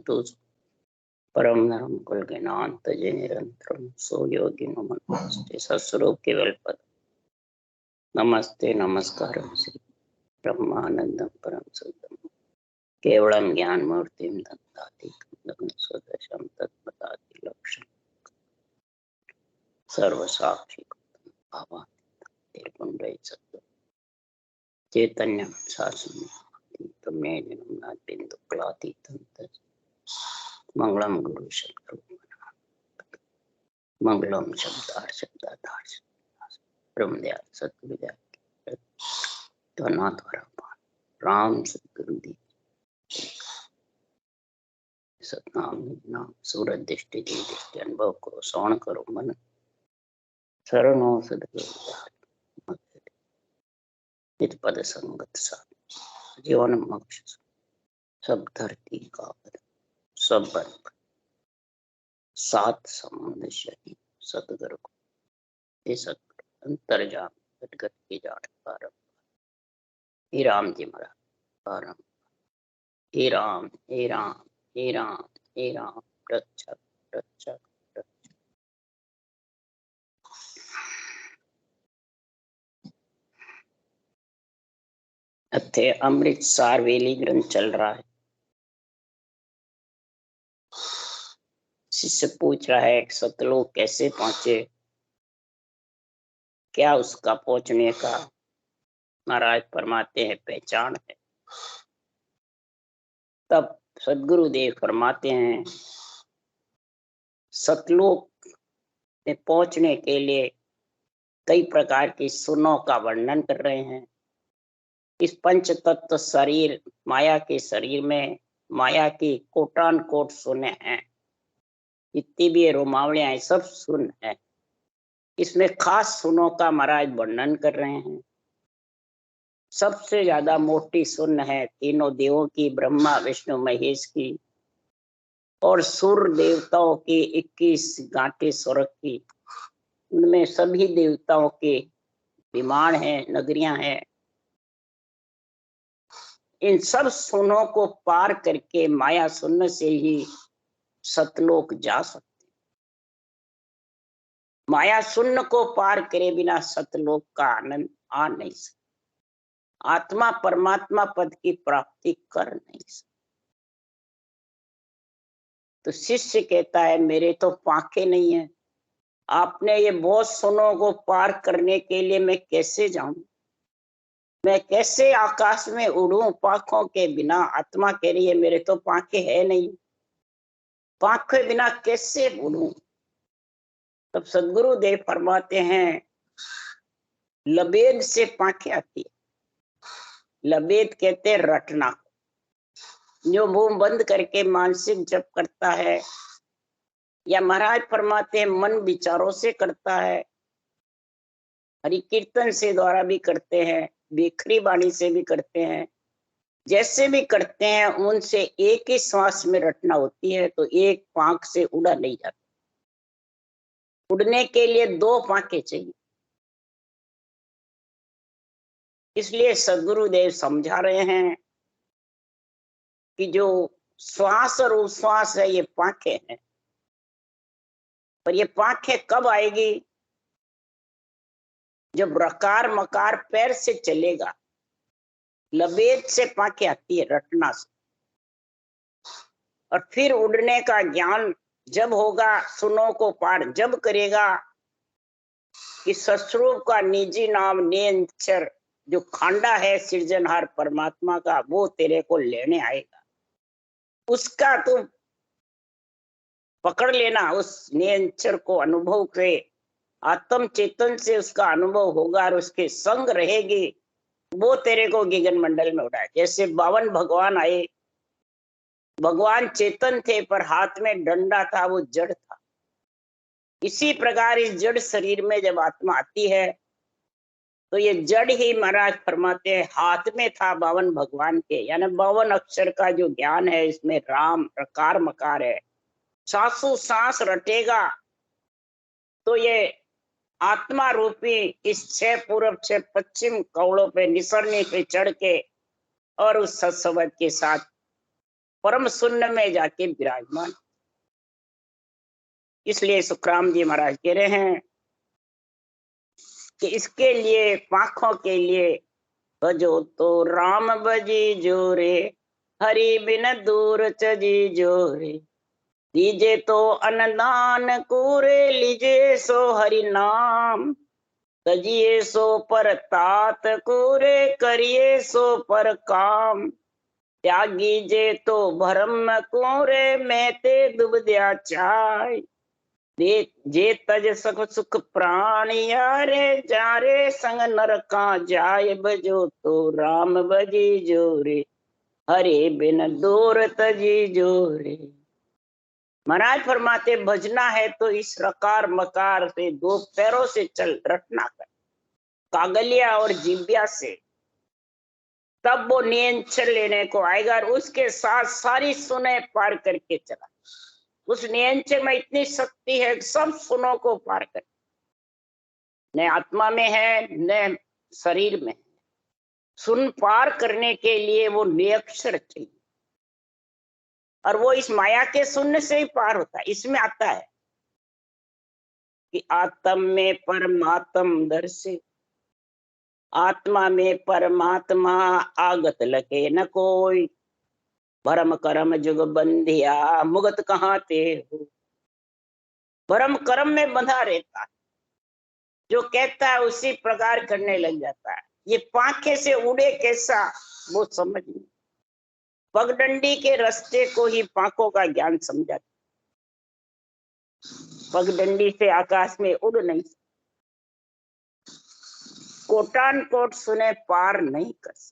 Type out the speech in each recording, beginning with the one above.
सद्दुष परम नरम कुल ज्ञानांत जय निरंतरम सो योगी नमस्ते सस्वरूप केवल पद नमस्ते नमस्कार श्री ब्रह्मानंदम परम शुद्धम केवलम ज्ञान मूर्तिम दत्तातीतं स्वदशम तत्पदाति लक्षण सर्व साक्षी भावातीतं सत्य चैतन्य शासन तुमने जन्म बिंदु क्लातीतं मंगलम गुरु सद्गुरु मंगलम शब्दाधार ब्रह्मदयाल सतगुरुदयाल राम सतगुरु दी सतनाम नाम सूरत दृष्टि दी दृष्टि अनुभव करो श्रवण करो मन शरणो सदगुरु नित पद संगत साथ जीवन मोक्ष सब धरती का सब बन सात संबंध शरीर सतगुरु को ये सतगुरु अंतर्जाम गदगद की जाट पारम हे राम जी महाराज पारम हे राम हे राम हे राम हे राम रक्षक रक्षक रक्षक। अथे अमृतसर वेली ग्रंथ चल रहा है। शिष्य पूछ रहा है कि सतलोक कैसे पहुंचे, क्या उसका पहुंचने का महाराज फरमाते हैं पहचान है। तब सदगुरुदेव फरमाते हैं सतलोक में पहुंचने के लिए कई प्रकार की सुनों का वर्णन कर रहे हैं। इस पंच तत्व शरीर माया के शरीर में माया की कोटान कोट सुने हैं, जितनी भी रोमावलियां हैं सब सुन है। इसमें खास सुनों का महाराज वर्णन कर रहे हैं। सबसे ज्यादा मोटी सुन है तीनों देवों की, ब्रह्मा विष्णु महेश की, और सुर देवताओं की 21 गांठे स्वर्ग की। उनमें सभी देवताओं के विमान है, नगरियां हैं। इन सब सुनों को पार करके माया सुनने से ही सतलोक जा सकते। माया शून्य को पार करे बिना सतलोक का आनंद आ नहीं सकता। आत्मा परमात्मा पद की प्राप्ति कर नहीं सकता। तो शिष्य कहता है मेरे तो पांखे नहीं है, आपने ये बहुत सुनों को पार करने के लिए मैं कैसे जाऊं, मैं कैसे आकाश में उड़ूं पांखों के बिना। आत्मा कह रही है मेरे तो पांखे है नहीं, पांखे बिना कैसे उड़ूं। तब सदगुरु देव फरमाते हैं लबेद से पांखें आती है। लबेद कहते हैं रटना, जो मुंह बंद करके मानसिक जप करता है, या महाराज फरमाते हैं मन विचारों से करता है, हरि कीर्तन से द्वारा भी करते हैं, बेखरी वाणी से भी करते हैं, जैसे भी करते हैं उनसे एक ही श्वास में रटना होती है। तो एक पांख से उड़ा नहीं जाता, उड़ने के लिए 2 पांखें चाहिए। इसलिए सदगुरुदेव समझा रहे हैं कि जो श्वास और उश्वास है ये पांखें हैं, पर ये पांखें कब आएगी, जब रकार मकार पैर से चलेगा। लबेद से पांखें आती है रटना से, और फिर उड़ने का ज्ञान जब होगा, सुनों को पार जब करेगा कि सस्वरूप का निजी नाम निरंतर जो खांडा है सृजनहार परमात्मा का, वो तेरे को लेने आएगा। उसका तू पकड़ लेना, उस निरंतर को अनुभव करे, आत्म चेतन से उसका अनुभव होगा और उसके संग रहेगी, वो तेरे को गगन मंडल में उड़ाए। जैसे 52 भगवान आए, भगवान चेतन थे पर हाथ में डंडा था, वो जड़ था। इसी प्रकार इस जड़ शरीर में जब आत्मा आती है तो ये जड़ ही महाराज फरमाते हैं हाथ में था 52 भगवान के, यानी 52 अक्षर का जो ज्ञान है, इसमें राम रकार मकार है। सांसों सांस रटेगा तो ये आत्मा रूपी इस 6 पूर्व 6 पश्चिम कौड़ों पे निसरने पे चढ़ के और उस सत्संग के साथ परम शून्य में जाके विराजमान। इसलिए सुखराम जी महाराज कह रहे हैं कि इसके लिए पाखों के लिए भजो तो राम भजी जोरे, हरि बिन दूर चजी जोरे। लीजे तो अन्नदान कूरे, लीजे सो हरि नाम। तजिए सो पर तात कूरे, करिए सो पर काम। त्यागी जे तो भरम कूरे, मैं ते दुबद्या चाय। जे तज सख सुख प्राण यारे, जारे संग नरका जाय। बजो तो राम बजी जोरे, हरे बिन दूर तजी जोरे। महाराज फरमाते भजना है तो इस रकार मकार से दो पैरों से चल, रटना कर, कागलिया और जिब्या से, तब वो नियंत्रण लेने को आएगा। और उसके साथ सारी सुने पार करके चला। उस नियंत्रण में इतनी शक्ति है, सब सुनों को पार कर, न आत्मा में है न शरीर में। सुन पार करने के लिए वो नियक्षर चाहिए, और वो इस माया के शून्य से ही पार होता है। इसमें आता है कि आत्म में परमात्म दर्शे, आत्मा में परमात्मा आगत लगे न कोई। भरम करम जुग बंधिया, मुगत कहाँ ते हो। भरम करम में बंधा रहता है, जो कहता है उसी प्रकार करने लग जाता है। ये पांखे से उड़े कैसा वो समझ नहीं। पगडंडी के रास्ते को ही पांखों का ज्ञान समझा। पगडंडी से आकाश में उड़ नहीं, कोटान कोट सुने पार नहीं कर सकते।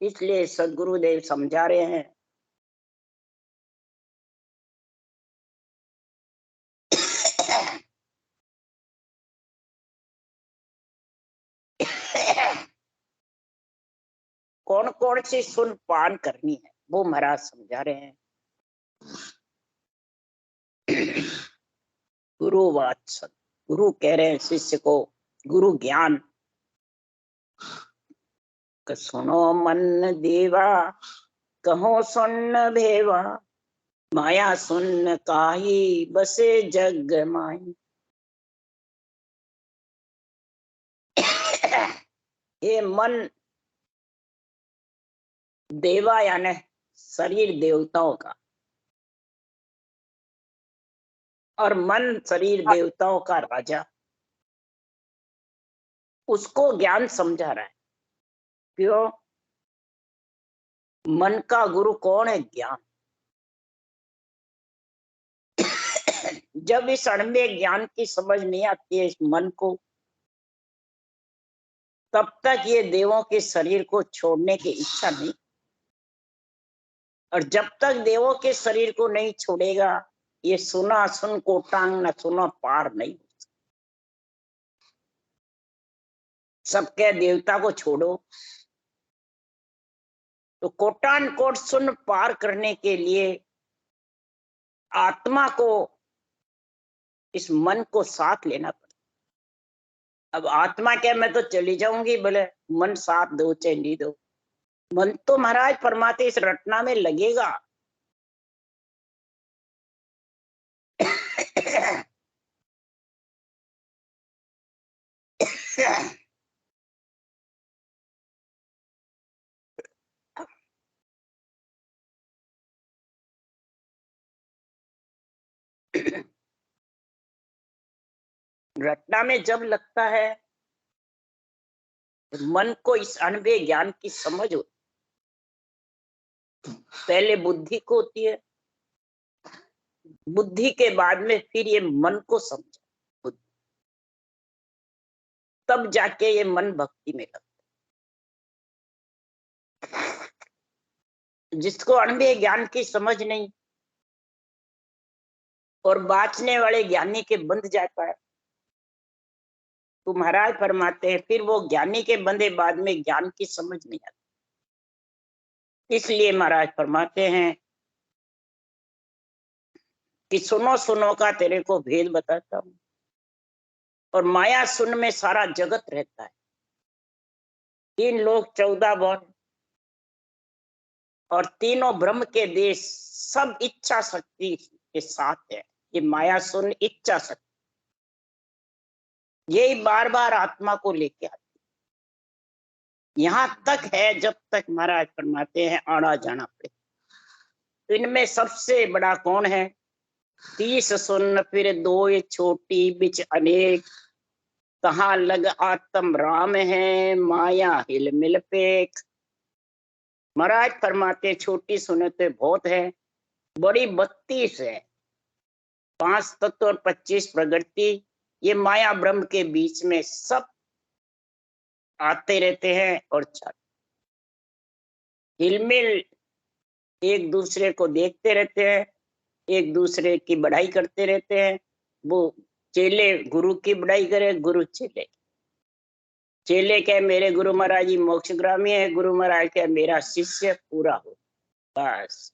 इसलिए सदगुरुदेव समझा रहे हैं कौन कौन सी सुन पान करनी है, वो महाराज समझा रहे हैं। गुरु वात्सल, गुरु कह रहे हैं शिष्य को, गुरु ज्ञान। सुनो मन देवा, कहो सुन भेवा। माया सुन काही, बसे जग माई। ये मन देवा यानी शरीर देवताओं का, और मन शरीर देवताओं का राजा। उसको ज्ञान समझा रहा है। क्यों? मन का गुरु कौन है? ज्ञान। जब इस अणुमेय ज्ञान की समझ नहीं आती है इस मन को, तब तक ये देवों के शरीर को छोड़ने की इच्छा नहीं। और जब तक देवों के शरीर को नहीं छोड़ेगा, ये सुना सुन को टांग न सुना पार नहीं। सबके देवता को छोड़ो, तो कोटान कोट सुन पार करने के लिए आत्मा को, इस मन को साथ लेना पड़ेगा। अब आत्मा क्या, मैं तो चली जाऊंगी, बोले मन साथ दो चाहे नहीं दो, मन तो महाराज फरमाते इस रटना में लगेगा। रटना में जब लगता है, मन को इस अनुभव ज्ञान की समझ होती, पहले बुद्धि को होती है, बुद्धि के बाद में फिर ये मन को समझा, तब जाके ये मन भक्ति में लगता। जिसको अनुभव ज्ञान की समझ नहीं और बाँचने वाले ज्ञानी के बंध जाता है, तो महाराज फरमाते हैं फिर वो ज्ञानी के बंदे बाद में ज्ञान की समझ नहीं आती। इसलिए महाराज फरमाते हैं कि सुनो सुनो का तेरे को भेद बताता हूं। और माया सुन में सारा जगत रहता है। 3 लोग 14 वन और तीनों ब्रह्म के देश सब इच्छा शक्ति के साथ है। ये माया सुन इच्छा शक्ति यही बार बार आत्मा को लेके आती, यहां तक है जब तक महाराज फरमाते हैं आना जाना पड़े। तो इनमें सबसे बड़ा कौन है? 30 सुन फिर 2 छोटी बिच अनेक, कहाँ लग आत्म राम है माया हिल मिल पेक। महाराज फरमाते छोटी सुनते बहुत है, बड़ी 32 है। 5 तत्व और 25 प्रकृति, ये माया ब्रह्म के बीच में सब आते रहते हैं और हिलमिल एक दूसरे को देखते रहते हैं, एक दूसरे की बढ़ाई करते रहते हैं। वो चेले गुरु की बढ़ाई करे, गुरु चेले, चेले कहे मेरे गुरु महाराज जी मोक्षग्रामी है, गुरु महाराज कहे मेरा शिष्य पूरा हो। बस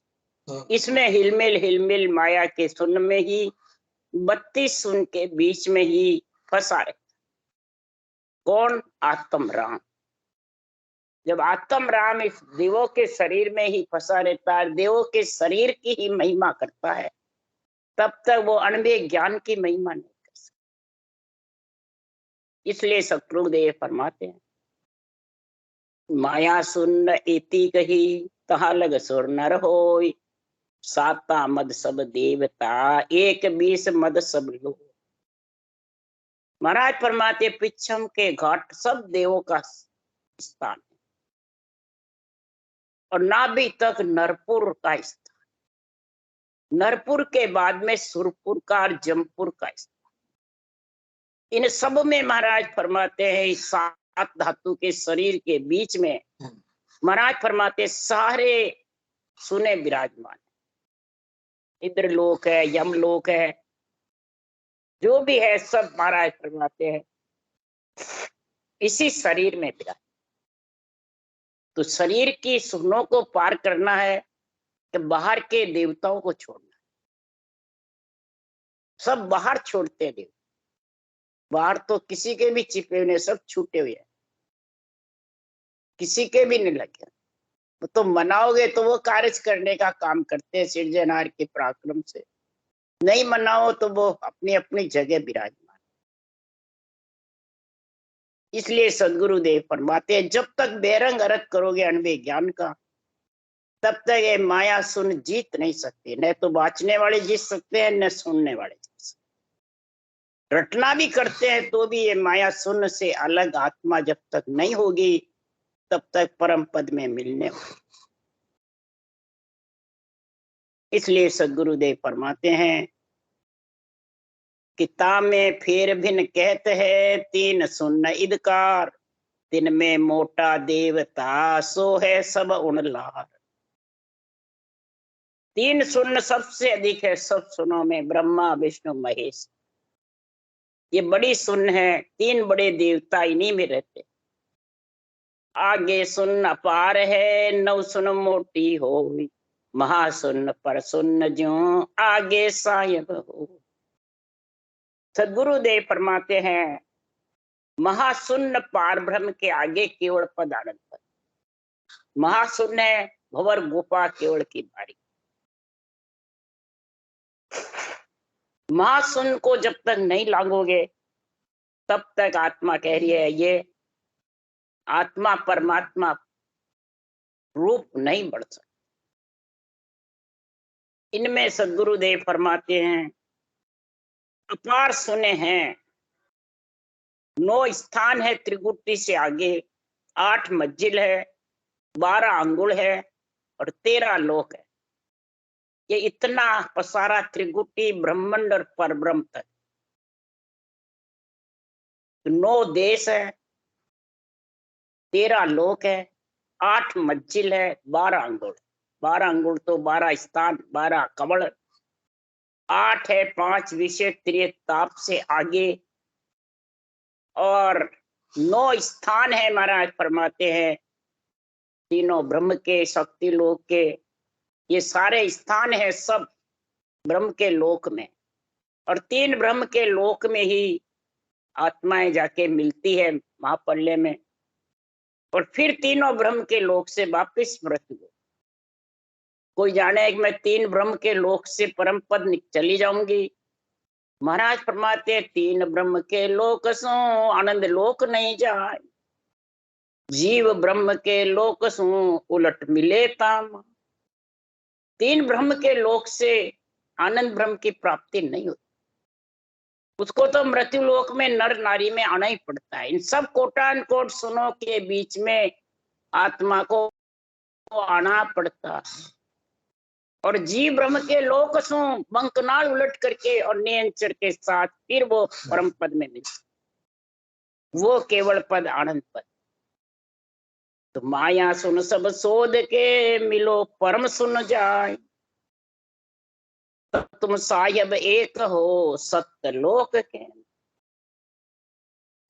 इसमें हिलमिल हिलमिल माया के सुन में ही 32 सुन के बीच में ही फंसा रहता। कौन? आत्म राम। जब आत्म राम इस देवों के शरीर में ही फंसा रहता है, देवों के शरीर की ही महिमा करता है, तब तक वो अणवे ज्ञान की महिमा नहीं कर सकता। इसलिए सतगुरुदेव फरमाते हैं माया सुन एति कही, तहा लग सुर नर होय, साता मद सब देवता, एक 20 मद सब लोग। महाराज फरमाते पिछम के घाट सब देवों का स्थान है और नाभि तक नरपुर का स्थान, नरपुर के बाद में सुरपुर का और जमपुर का स्थान। इन सब में महाराज फरमाते हैं इस 7 धातु के शरीर के बीच में महाराज फरमाते सारे सुने विराजमान, इंद्र लोक है, यम लोक है, जो भी है सब महाराज फरमाते हैं इसी शरीर में विराज। तो शरीर की सुनों को पार करना है तो बाहर के देवताओं को छोड़ना है। सब बाहर छोड़ते हैं देवता, बाहर तो किसी के भी छिपे हुए, सब छूटे हुए हैं, किसी के भी नहीं लगे। तो मनाओगे तो वो कार्य करने का काम करते हैं सिरजनहार के पराक्रम से, नहीं मनाओ तो वो अपनी अपनी जगह विराजमान। इसलिए सदगुरुदेव फरमाते हैं जब तक बेरंग अर्थ करोगे अनवे ज्ञान का, तब तक ये माया सुन जीत नहीं सकती। न तो बाँचने वाले जीत सकते हैं, न सुनने वाले जीत सकते। रटना भी करते हैं तो भी ये माया सुन से अलग आत्मा जब तक नहीं होगी तब तक परम पद में मिलने होगी। इसलिए सदगुरुदेव फरमाते हैं किताब में फेर भिन्न कहते हैं 3 सुन इदकार, दिन में मोटा देवता सो है सब उनलार। 3 सुन सबसे अधिक है सब सुनों में, ब्रह्मा विष्णु महेश, ये बड़ी सुन है। 3 बड़े देवता इन्हीं में रहते। आगे सुन अपार है, 9 सुन मोटी हो, महासुन पर सुन ज्यों आगे सायब हो। सदगुरुदेव फरमाते हैं महाशून्य पार ब्रह्म के आगे केवल पदार्थ पर, महाशून्य भंवर गुफा केवल की बारी। महाशून्य को जब तक नहीं लागोगे तब तक आत्मा कह रही है ये आत्मा परमात्मा रूप नहीं बढ़ सकता। इनमें सदगुरुदेव फरमाते हैं अपार सुने हैं, 9 स्थान है त्रिगुटी से आगे, 8 मंजिल है, 12 अंगुल है और 13 लोक है। ये इतना पसारा त्रिगुटी ब्रह्मांड और परब्रह्म तक। 9 देश है, 13 लोक है, 8 मंजिल है, 12 अंगुल। 12 अंगुल तो 12 स्थान, 12 कमल। 8 है 5 विषय त्रिताप से आगे और 9 स्थान है महाराज फरमाते हैं, तीनों ब्रह्म के, शक्ति लोक के, ये सारे स्थान है सब ब्रह्म के लोक में। और 3 ब्रह्म के लोक में ही आत्माएं जाके मिलती है महाप्रलय में, और फिर तीनों ब्रह्म के लोक से वापिस मृत्यु। कोई जाने कि मैं 3 ब्रह्म के लोक से परम पद चली जाऊंगी। महाराज फरमाते 3 ब्रह्म के लोक सो आनंद लोक नहीं जाए, जीव ब्रह्म के लोक सो उलट मिले ताम। 3 ब्रह्म के लोक से आनंद ब्रह्म की प्राप्ति नहीं होती, उसको तो मृत्यु लोक में नर नारी में आना ही पड़ता है। इन सब कोटान कोट सुनो के बीच में आत्मा को आना पड़ता है। और जीव ब्रह्म के लोक सो बंकनाल उलट करके और नियंचर के साथ फिर वो परम पद में मिलता, वो केवल पद आनंद पद। तो माया सुन सब शोध के मिलो परम सुन जाए, तब तुम साहिब एक हो सत्य लोक के।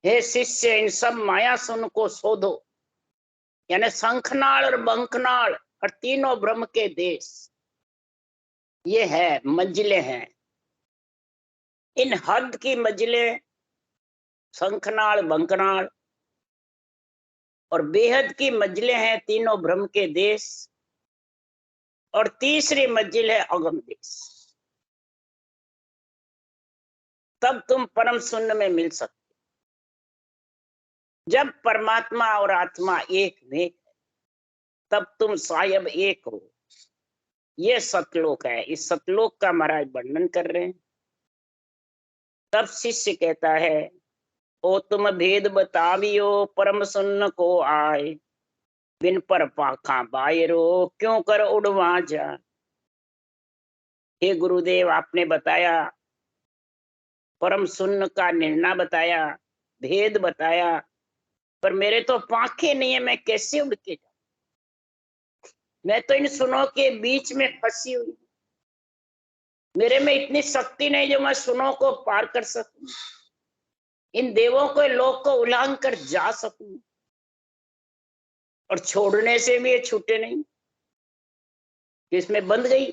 हे शिष्य, इन सब माया सुन को शोधो, यानी शंखनाल और बंकनाल और तीनों ब्रह्म के देश, ये है मंजिलें हैं। इन हद की मंजिलें शंखनाल बंकनाल, और बेहद की मंजिलें हैं तीनों ब्रह्म के देश, और तीसरी मंजिल है अगम देश। तब तुम परम शून्य में मिल सकते। जब परमात्मा और आत्मा एक में है, तब तुम सायब एक हो। ये सतलोक है, इस सतलोक का महाराज वर्णन कर रहे हैं। तब शिष्य कहता है, ओ तुम भेद बतावियो परम सुन्न को आए, बिन पर पाखा बायरो क्यों कर उड़वा जा। हे गुरुदेव, आपने बताया, परम सुन्न का निर्णय बताया, भेद बताया, पर मेरे तो पाखे नहीं है, मैं कैसे उड़ के जाऊं? मैं तो इन सुनों के बीच में फंसी हुई, मेरे में इतनी शक्ति नहीं जो मैं सुनों को पार कर सकूं, इन देवों को लोक को उलांघ कर जा सकूं। और छोड़ने से भी ये छूटे नहीं, इसमें बंध गई।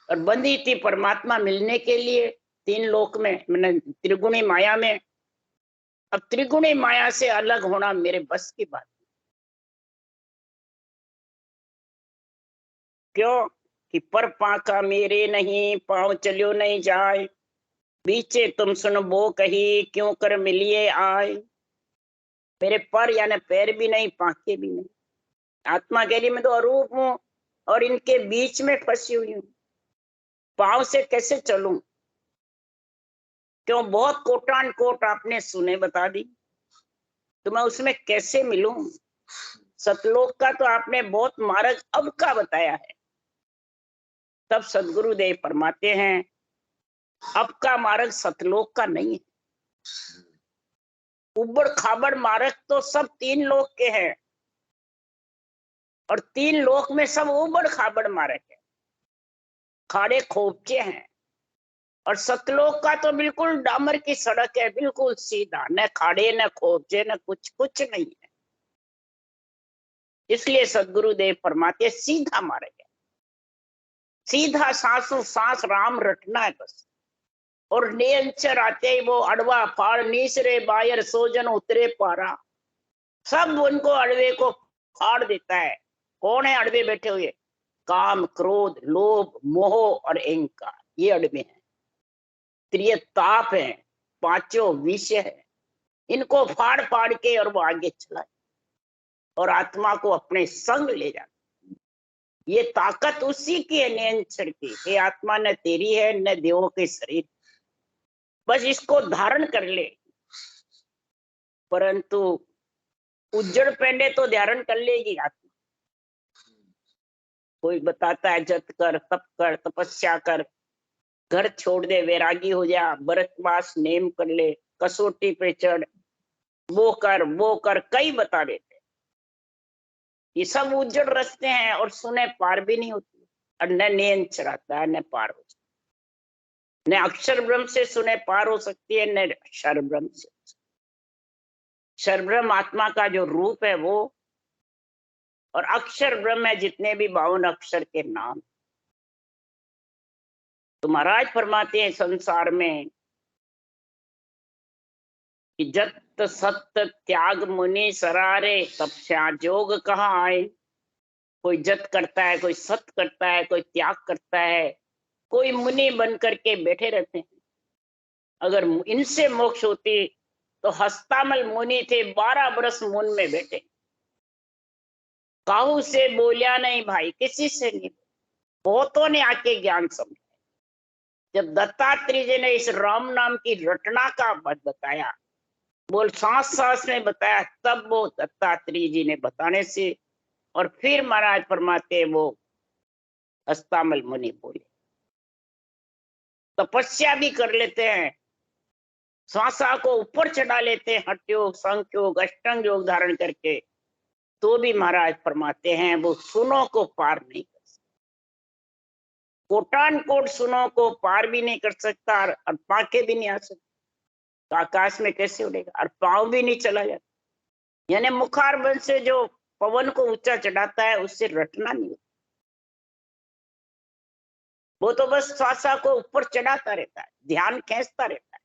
और बंधी थी परमात्मा मिलने के लिए 3 लोक में, मैंने त्रिगुणी माया में। अब त्रिगुणी माया से अलग होना मेरे बस की बात। क्यों कि पर पाका मेरे नहीं, पाँव चलियो नहीं जाए, बीचे तुम सुन बो कही क्यों कर मिलिए आए। मेरे पर यानी पैर भी नहीं, पाके भी नहीं। आत्मा के लिए मैं तो अरूप हूं और इनके बीच में फंसी हुई हूँ, पाँव से कैसे चलूं? क्यों बहुत कोटान कोट आपने सुने बता दी, तो मैं उसमें कैसे मिलूं? सतलोक का तो आपने बहुत मार्ग अब का बताया है। तब सदगुरुदेव फरमाते हैं, अब का मार्ग सतलोक का नहीं है। उबड़ खाबड़ मार्ग तो सब 3 लोक के हैं, और 3 लोक में सब उबड़ खाबड़ मार्ग है, खाड़े खोपचे हैं। और सतलोक का तो बिल्कुल डामर की सड़क है, बिल्कुल सीधा, न खाड़े न खोपचे न कुछ नहीं है। इसलिए सदगुरुदेव फरमाते सीधा मार्ग है, सीधा सांसों सांस राम रटना है बस। और नियंचर आते ही वो अड़वा फाड़ नीसरे बायर सोजन उतरे पारा, सब उनको अड़वे को फाड़ देता है। कौन है अड़वे बैठे हुए? काम क्रोध लोभ मोह और अहंकार, ये अड़वे हैं। त्रिय ताप है, 5 विषय है, इनको फाड़ फाड़ के और वो आगे चला और आत्मा को अपने संग ले जाता। ये ताकत उसी की है, नियंत्रण की। ये आत्मा न तेरी है न देवों के शरीर, बस इसको धारण कर ले। परंतु उज्जड़ पेंडे तो धारण कर लेगी आत्मा। कोई बताता है जत कर, तप कर, तपस्या कर, घर छोड़ दे, वैरागी हो जा, भरतवास नेम कर ले, कसौटी पे चढ़, वो कर, कई बता देते। ये सब उज्जड़ रस्ते हैं और सुने पार भी नहीं होती, और न नियंत्रण चढ़ाता है न पार हो जाता। न अक्षर ब्रह्म से सुने पार हो सकती है, न क्षर ब्रह्म से। क्षर ब्रह्म आत्मा का जो रूप है वो, और अक्षर ब्रह्म है जितने भी 52 अक्षर के नाम। तो महाराज फरमाते हैं संसार में कि जत सत्य त्याग मुनि सरारे, तपस्या जोग कहाँ आए। कोई जत करता है, कोई सत्य करता है, कोई त्याग करता है, कोई मुनि बन करके बैठे रहते हैं। अगर इनसे मोक्ष होती तो हस्तामल मुनि थे, 12 बरस मुन में बैठे। काहू से बोलिया नहीं भाई, किसी से नहीं। बहुतों ने आके ज्ञान समझा। जब दत्तात्रेय जी ने इस राम नाम की रटना का बताया, बोल सांस सांस में बताया, तब वो दत्तात्रेय जी ने बताने से, और फिर महाराज फरमाते वो हस्तामल मुनि बोले। तपस्या भी कर लेते हैं, श्वासा को ऊपर चढ़ा लेते हैं, हठ योग, सांख्य योग, अष्टांग योग धारण करके, तो भी महाराज फरमाते हैं वो सुनो को पार नहीं कर सकता। कोटान कोट सुनो को पार भी नहीं कर सकता, और पाके भी नहीं आ सकता। तो आकाश में कैसे उड़ेगा, और पांव भी नहीं चला जाता। यानी मुखारबंद से जो पवन को ऊंचा चढ़ाता है, उससे रटना नहीं होता। वो तो बस श्वासा को ऊपर चढ़ाता रहता है, ध्यान खींचता रहता है।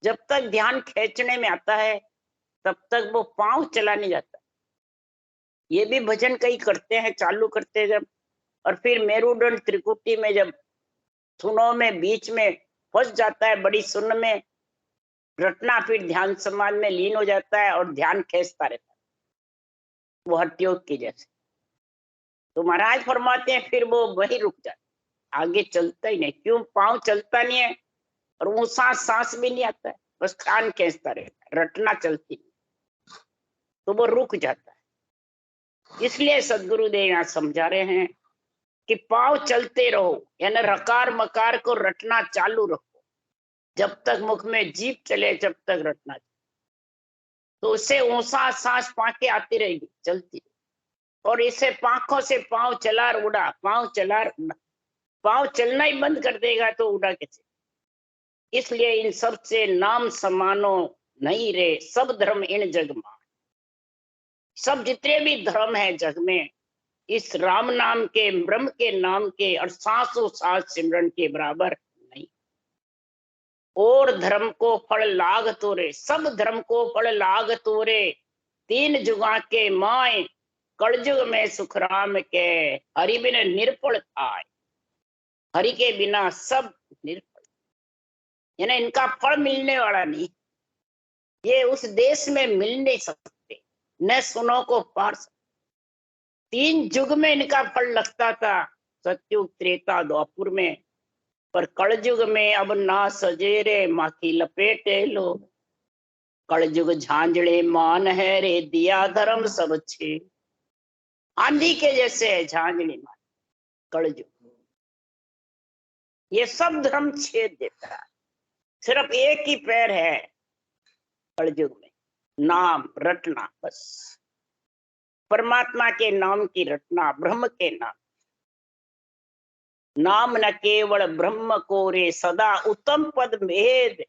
जब तक ध्यान खींचने में आता है तब तक वो पांव चला नहीं जाता। ये भी भजन कई करते हैं, चालू करते हैं जब, और फिर मेरुदंड त्रिकुटी में जब सुनो में बीच में फंस जाता है, बड़ी सुन में रटना, फिर ध्यान समाधि में लीन हो जाता है और ध्यान खींचता रहता है, वो हठ योग की जैसे। तो महाराज फरमाते हैं फिर वो वही रुक जाता, आगे चलता ही नहीं। क्यों? पांव चलता नहीं है, और वो सांस भी नहीं आता है, बस कान खींचता रहता है, रटना चलती नहीं, तो वो रुक जाता है। इसलिए सदगुरुदेव यहाँ समझा रहे हैं कि पांव चलते रहो, यानी रकार मकार को रटना चालू रखो। जब तक मुख में जीभ चले जब तक रटना, तो उससे ऊंसा सांस पाके आती रहेगी, चलती। और इसे पांखों से पांव चला उड़ा, पांव चला उड़ा, पांव चलना ही बंद कर देगा तो उड़ा कैसे। इसलिए इन सब से नाम समानो नहीं रे, सब धर्म इन जग मान। सब जितने भी धर्म है जग में, इस राम नाम के, ब्रह्म के नाम के और सांसों सांस सिमरन के बराबर नहीं। और धर्म को फल लाग तोरे, सब धर्म को फल लाग तोरे, 3 जुगा के माए, कलयुग में सुखराम के, हरि बिन निर्फल आए। हरि के बिना सब निर्फल, यानी इनका फल मिलने वाला नहीं। ये उस देश में मिल नहीं सकते, न सुनो को पार सकते। 3 युग में इनका फल लगता था, सतयुग, त्रेता, द्वापर में, पर कलयुग में अब ना सजे रे, माँ की लपेटे लो। कलयुग झांझड़े मान है रे, दिया धर्म सब छे। आंधी के जैसे है झांझड़ी मान कलयुग, ये सब धर्म छेद देता है। सिर्फ एक ही पैर है कलयुग में, नाम रटना, बस परमात्मा के नाम की रटना, ब्रह्म के नाम। नाम न केवल ब्रह्म को रे, सदा उत्तम पद भेद,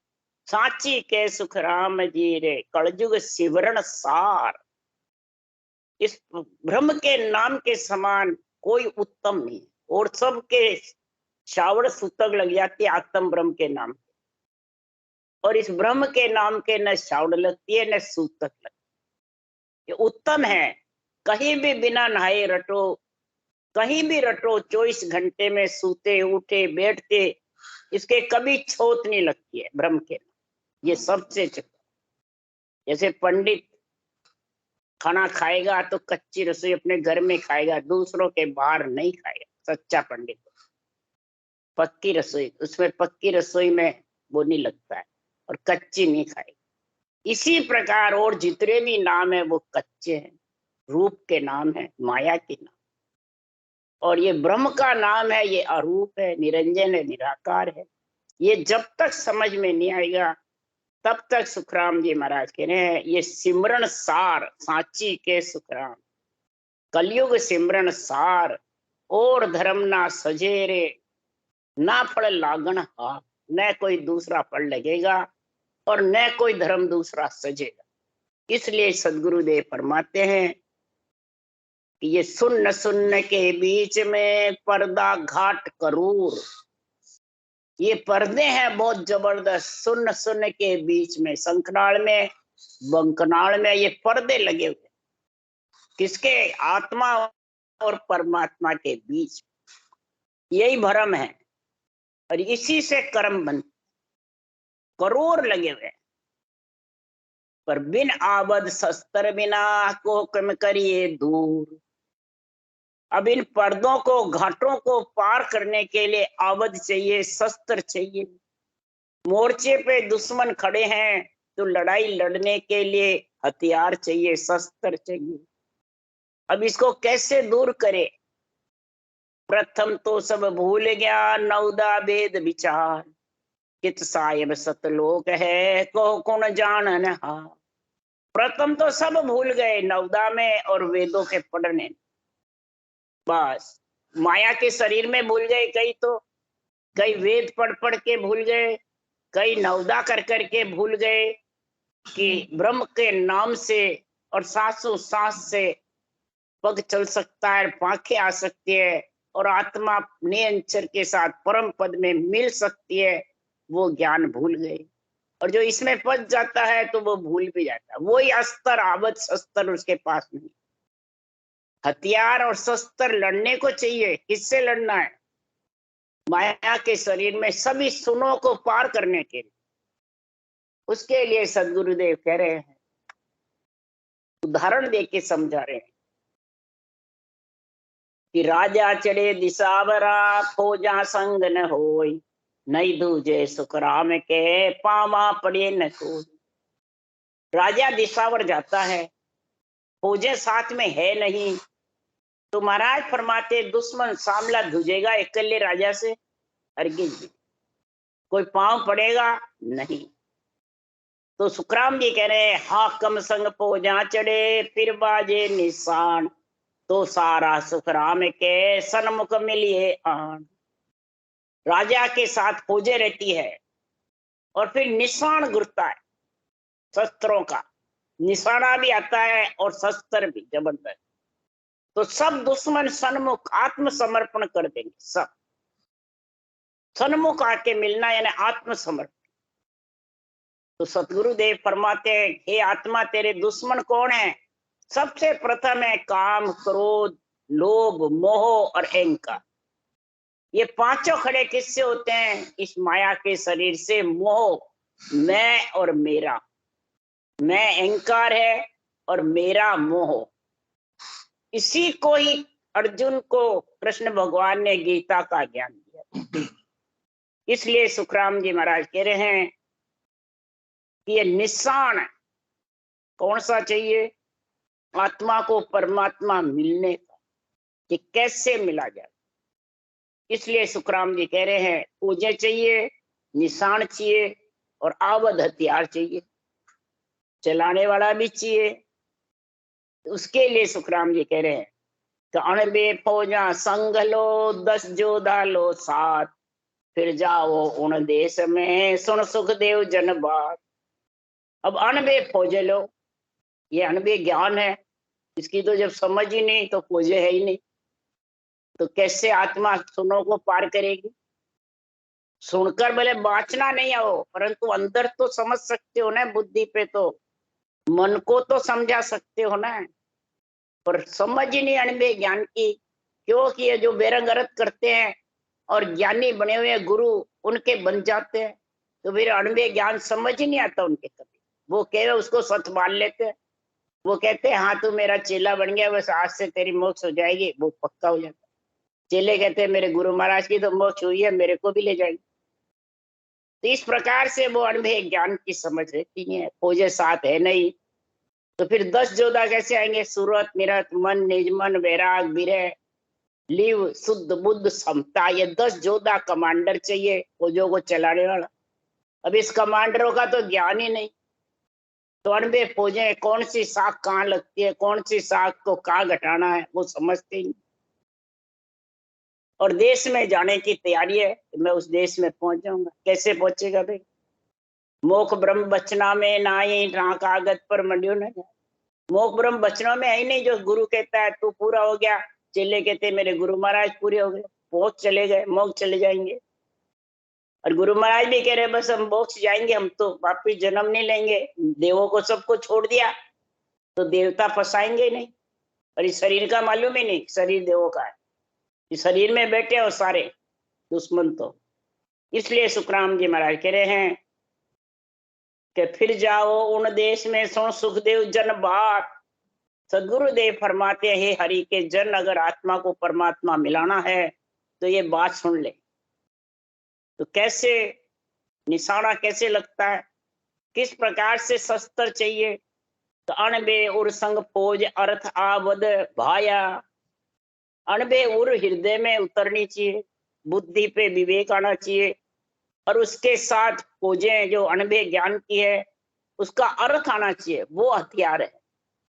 साची के सुख राम जी रे, कलयुग सिमरन सार। इस ब्रह्म के नाम के समान कोई उत्तम नहीं, और सबके शावड़ सूतक लग जाती है आत्म ब्रह्म के नाम, और इस ब्रह्म के नाम के न शावड़ लगती है न सूतक लगती है। ये उत्तम है। कहीं भी बिना नहाए रटो, कहीं भी रटो, 24 घंटे में सूते उठे बैठते, इसके कभी छोट नहीं लगती है ब्रह्म के नाम। ये सबसे जैसे पंडित खाना खाएगा तो कच्ची रसोई अपने घर में खाएगा, दूसरों के बाहर नहीं खाएगा। सच्चा पंडित पक्की रसोई, उसमें पक्की रसोई में वो नहीं लगता है, और कच्ची नहीं खाएगा। इसी प्रकार और जितने भी नाम है वो कच्चे हैं, रूप के नाम है, माया के नाम। और ये ब्रह्म का नाम है, ये अरूप है, निरंजन है, निराकार है। ये जब तक समझ में नहीं आएगा तब तक सुखराम जी महाराज कह रहे हैं, ये सिमरन सार, साची के सुखराम, कलयुग सिमरन सार, और धर्म ना सजेरे, ना फल लागण हा। न कोई दूसरा फल लगेगा और न कोई धर्म दूसरा सजेगा। इसलिए सदगुरुदेव फरमाते हैं कि ये सुन्न सुन्न के बीच में पर्दा घाट करूर। ये पर्दे हैं बहुत जबरदस्त, सुन्न सुन्न के बीच में, शंखनाल में बंकनाल में ये पर्दे लगे हुए। किसके? आत्मा और परमात्मा के बीच। यही भरम है और इसी से कर्म बन, करोड़ लगे हुए। पर बिन आबद शस्त्र बिना को कम करिए दूर। अब इन पर्दों को, घाटों को पार करने के लिए आबद चाहिए, शस्त्र चाहिए। मोर्चे पे दुश्मन खड़े हैं तो लड़ाई लड़ने के लिए हथियार चाहिए, शस्त्र चाहिए। अब इसको कैसे दूर करे? प्रथम तो सब भूल गया नवदा वेद विचार। कित साहिब सतलोक है को कौन जानन हा। प्रथम तो सब भूल गए नवदा में और वेदों के पढ़ने। बस माया के शरीर में भूल गए कई, तो कई वेद पढ़ पढ़ के भूल गए, कई नवदा कर करके भूल गए कि ब्रह्म के नाम से और सांसों सांस से पग चल सकता है, पांखें आ सकती है और आत्मा नियंचर के साथ परम पद में मिल सकती है। वो ज्ञान भूल गए और जो इसमें फंस जाता है तो वो भूल भी जाता है। वही अस्त्र आबद शस्त्र उसके पास नहीं। हथियार और शस्त्र लड़ने को चाहिए। किससे लड़ना है? माया के शरीर में सभी सुनों को पार करने के लिए। उसके लिए सदगुरुदेव कह रहे हैं, उदाहरण देके समझा रहे हैं कि राजा चले दिसावरा फौजा संग न होई। नहीं दूजे सुखराम के पामा पड़े न कोई। राजा दिसावर जाता है, फौजें साथ में है नहीं, तो महाराज फरमाते दुश्मन सामला दूजेगा अकेले राजा से? हरगिज भी। कोई पांव पड़ेगा नहीं। तो सुखराम जी कह रहे हैं, हाकम संग फौजा चढ़े फिर बाजे निशान। तो सारा सुखराम के सन्मुख मिलिए आन। राजा के साथ फौजें रहती है और फिर निशान गुरता है, शस्त्रों का निशाना भी आता है और शस्त्र भी जबरदस्त। तो सब दुश्मन सन्मुख आत्मसमर्पण कर देंगे। सब सन्मुख आके मिलना यानी आत्मसमर्पण। तो सतगुरुदेव फरमाते हैं, हे आत्मा तेरे दुश्मन कौन है? सबसे प्रथम है काम, क्रोध, लोभ, मोह और अहंकार। ये पांचों खड़े किससे होते हैं? इस माया के शरीर से। मोह, मैं और मेरा, मैं अहंकार है और मेरा मोह। इसी को ही अर्जुन को कृष्ण भगवान ने गीता का ज्ञान दिया। इसलिए सुखराम जी महाराज कह रहे हैं कि ये निशान कौन सा चाहिए? आत्मा को परमात्मा मिलने का, कि कैसे मिला जाए। इसलिए सुखराम जी कह रहे हैं, पूजे चाहिए, निशान चाहिए और आबद हथियार चाहिए, चलाने वाला भी चाहिए। उसके लिए सुखराम जी कह रहे हैं, अणबे फौजा संग लो 10 जोधा लो साथ। फिर जाओ उन देश में सुन सुखदेव जन बात। अब अणबे फौजे लो, ये अणबे ज्ञान है, इसकी तो जब समझ ही नहीं तो फौजे है ही नहीं, तो कैसे आत्मा सुनों को पार करेगी? सुनकर भले बाँचना नहीं आओ, परंतु अंदर तो समझ सकते हो ना, बुद्धि पे तो मन को तो समझा सकते हो ना। पर समझ ही नहीं अणबे ज्ञान की। क्योंकि ये जो बेरंगरत करते हैं और ज्ञानी बने हुए गुरु उनके बन जाते हैं, तो फिर अणबे ज्ञान समझ ही नहीं आता उनके कभी। वो कहे उसको सच मान लेते हैं। वो कहते हैं, हाँ तू मेरा चेला बन गया, बस आज से तेरी मोक्ष हो जाएगी। वो पक्का हो जाता। चेले कहते हैं, मेरे गुरु महाराज की तो मोक्ष हुई है, मेरे को भी ले जाएगी। तो इस प्रकार से वो अणबे ज्ञान की समझ रहती है। फौजे साथ है नहीं, तो फिर 10 जोधा कैसे आएंगे? सूरत, निरत, मन, निजमन, वैराग, विरह, लिव, शुद्ध, बुद्ध, समता। ये 10 जोधा कमांडर चाहिए, फौजों को चलाने वाला। अब इस कमांडरों का तो ज्ञान ही नहीं, तो अणबे फौजे कौन सी शाख कहाँ लगती है, कौन सी शाख को कहाँ घटाना है, वो समझते ही नहीं। और देश में जाने की तैयारी है। मैं उस देश में पहुंच जाऊंगा। कैसे पहुंचेगा भाई? मोख ब्रह्म बचना में ना ही ना कागज पर मंडियो न जाए। मोख ब्रह्म बचनों में है ही नहीं। जो गुरु कहता है तू पूरा हो गया, चेले कहते मेरे गुरु महाराज पूरे हो गए, मोक्ष चले गए, मोक्ष चले जाएंगे। और गुरु महाराज भी कह रहे बस हम मोक्ष जाएंगे, हम तो वापिस जन्म नहीं लेंगे। देवों को सबको छोड़ दिया तो देवता फंसाएंगे ही नहीं। और इस शरीर का मालूम ही नहीं, शरीर देवों का है। इस शरीर में बैठे हो सारे दुश्मन। तो इसलिए सुखराम जी महाराज कह रहे हैं कि फिर जाओ उन देश में सुन सुखदेव जन बात। सदगुरुदेव फरमाते हैं, हे हरि के जन, अगर आत्मा को परमात्मा मिलाना है तो ये बात सुन ले। तो कैसे निशाना कैसे लगता है, किस प्रकार से शस्त्र चाहिए? तो अणबे उर संग फौज अर्थ आवद भाया। अणबे उर हृदय में उतरनी चाहिए, बुद्धि पे विवेक आना चाहिए, और उसके साथ फौजें जो अणबे ज्ञान की है उसका अर्थ आना चाहिए। वो हथियार है।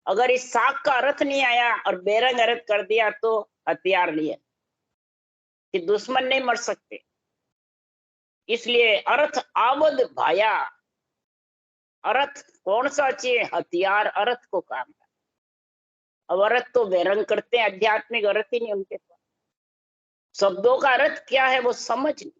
अगर इस साख का अर्थ नहीं आया और बेरंग अर्थ कर दिया तो हथियार नहीं है, कि दुश्मन नहीं मर सकते। इसलिए अर्थ आवद भाया। अर्थ कौन सा चाहिए? हथियार अर्थ को काम है। अब अर्थ तो बेरंग करते हैं, आध्यात्मिक अर्थ ही नहीं उनके पास। शब्दों का अर्थ क्या है वो समझ नहीं।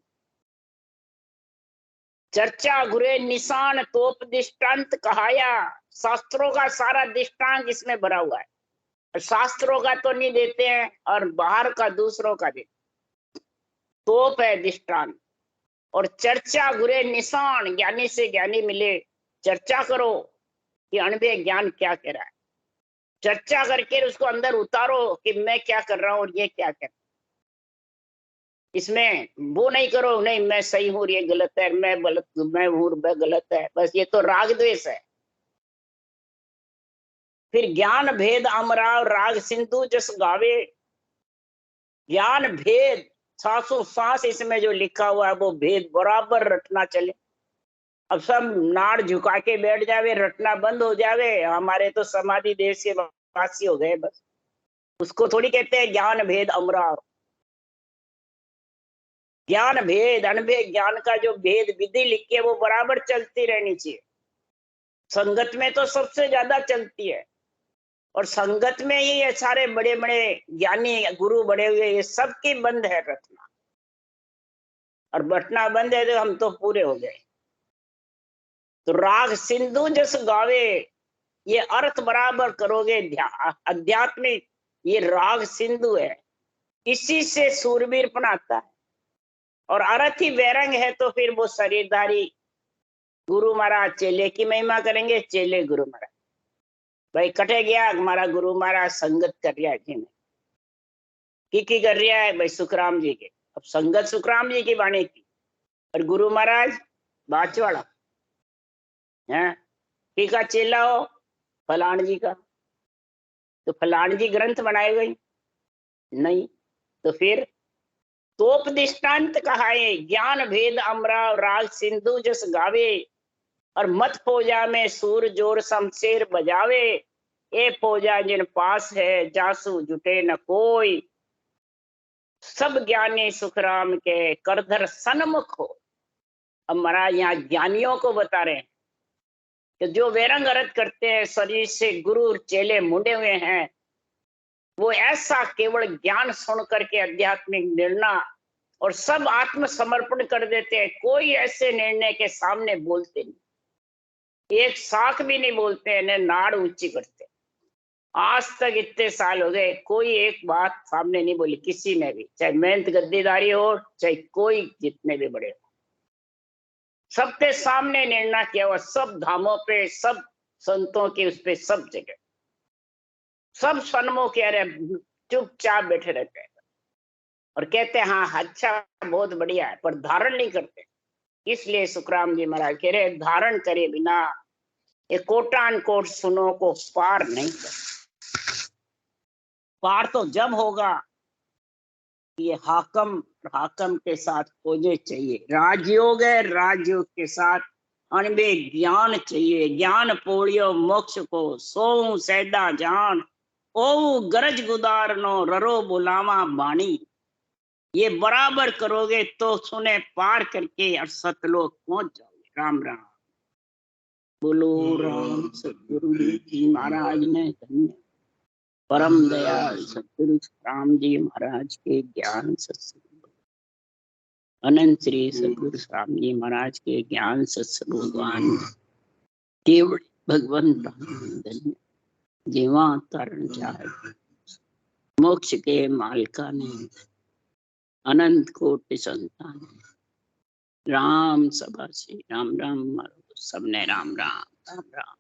चर्चा गुरे निशान तोप दृष्टांत कहाया। शास्त्रों का सारा दृष्टांत इसमें भरा हुआ है। शास्त्रों का तो नहीं देते हैं और बाहर का दूसरों का देते। तोप है दृष्टांत। और चर्चा गुरे निशान, ज्ञानी से ज्ञानी मिले, चर्चा करो कि अणबे ज्ञान क्या कह रहा है। चर्चा करके उसको अंदर उतारो कि मैं क्या कर रहा हूं और ये क्या कर रहा हूं। इसमें वो नहीं करो नहीं मैं सही हूं ये गलत है, मैं गलत, मैं हूं मैं गलत है, बस ये तो राग द्वेष है। फिर ज्ञान भेद अमराव राग सिंधु जस गावे। ज्ञान भेद सांसों सांस इसमें जो लिखा हुआ है वो भेद बराबर रटना चले। अब सब नाड़ झुका के बैठ जावे, रटना बंद हो जावे, हमारे तो समाधि देश के वासी हो गए बस। उसको थोड़ी कहते हैं ज्ञान भेद अमराव। ज्ञान भेद अनभेद ज्ञान का जो भेद विधि लिखी है वो बराबर चलती रहनी चाहिए। संगत में तो सबसे ज्यादा चलती है, और संगत में ही ये सारे बड़े बड़े ज्ञानी गुरु बड़े हुए ये सबकी बंद है रटना। और बटना बंद है तो हम तो पूरे हो गए। तो राग सिंधु जस गावे, ये अर्थ बराबर करोगे। आध्यात्मिक ये राग सिंधु है, इसी से सूरवीरपन आता है। और अर्थ ही बैरंग है तो फिर वो शरीरधारी गुरु महाराज चेले की महिमा करेंगे, चेले गुरु महाराज। भाई कटे गया हमारा गुरु महाराज संगत कर रहा है जी, की कर रहा है भाई सुखराम जी के। अब संगत सुखराम जी की वाणी की, और गुरु महाराज बाचवाड़ा है की का चेला हो फलान जी का। तो फलान जी ग्रंथ बनाए गए नहीं, तो फिर तोप दृष्टांत कहा है। ज्ञान भेद अमरा राग सिंधु जस गावे। और मत फौजा में सूर जोर शमशेर बजावे। ए फौजा जिन पास है जासू जुटे न कोई। सब ज्ञानी सुखराम के करधर सन्मुख हो। अब महाराज यहाँ ज्ञानियों को बता रहे हैं कि जो वेरंग अर्थ करते हैं, शरीर से गुरु चेले मुंडे हुए हैं, वो ऐसा केवल ज्ञान सुन करके आध्यात्मिक निर्णय और सब आत्मसमर्पण कर देते हैं। कोई ऐसे निर्णय के सामने बोलते नहीं, एक साख भी नहीं बोलते हैं, नाड़ ऊंची करते। आज तक इतने साल हो गए कोई एक बात सामने नहीं बोली किसी ने भी, चाहे मेहनत गद्दीदारी हो चाहे कोई जितने भी बड़े हो। सबके सामने निर्णय किया हुआ, सब धामों पे, सब संतों के उस पे, सब जगह सब सन्मुख कह रहे, चुपचाप बैठे रहते हैं और कहते हैं हाँ अच्छा बहुत बढ़िया है, पर धारण नहीं करते। इसलिए सुखराम जी महाराज कह रहे धारण करे बिना ये कोटान कोट सुनो को पार नहीं कर। पार तो जब होगा ये हाकम के साथ खोजे चाहिए। राजयोग है, राजयोग के साथ अनबे ज्ञान चाहिए। ज्ञान पोड़ियो मोक्ष को सो सैदा जान। ओ गरज गुदार नो ररो बुलावा बाणी। ये बराबर करोगे तो सुने पार करके और सतलोक पहुंच जाओगे। राम राम। बोलो राम सतगुरु जी महाराज ने धन्य। परम दयाल सतगुरु राम जी महाराज के ज्ञान सत्संग। अनंत श्री सतगुरु राम जी महाराज के ज्ञान सत्संग भगवान केवल भगवंत धन्य। जीवा तरण चाहे मोक्ष के मालका ने अनंत कोटि संतान। राम सभा से राम राम मारो सबने राम राम राम राम।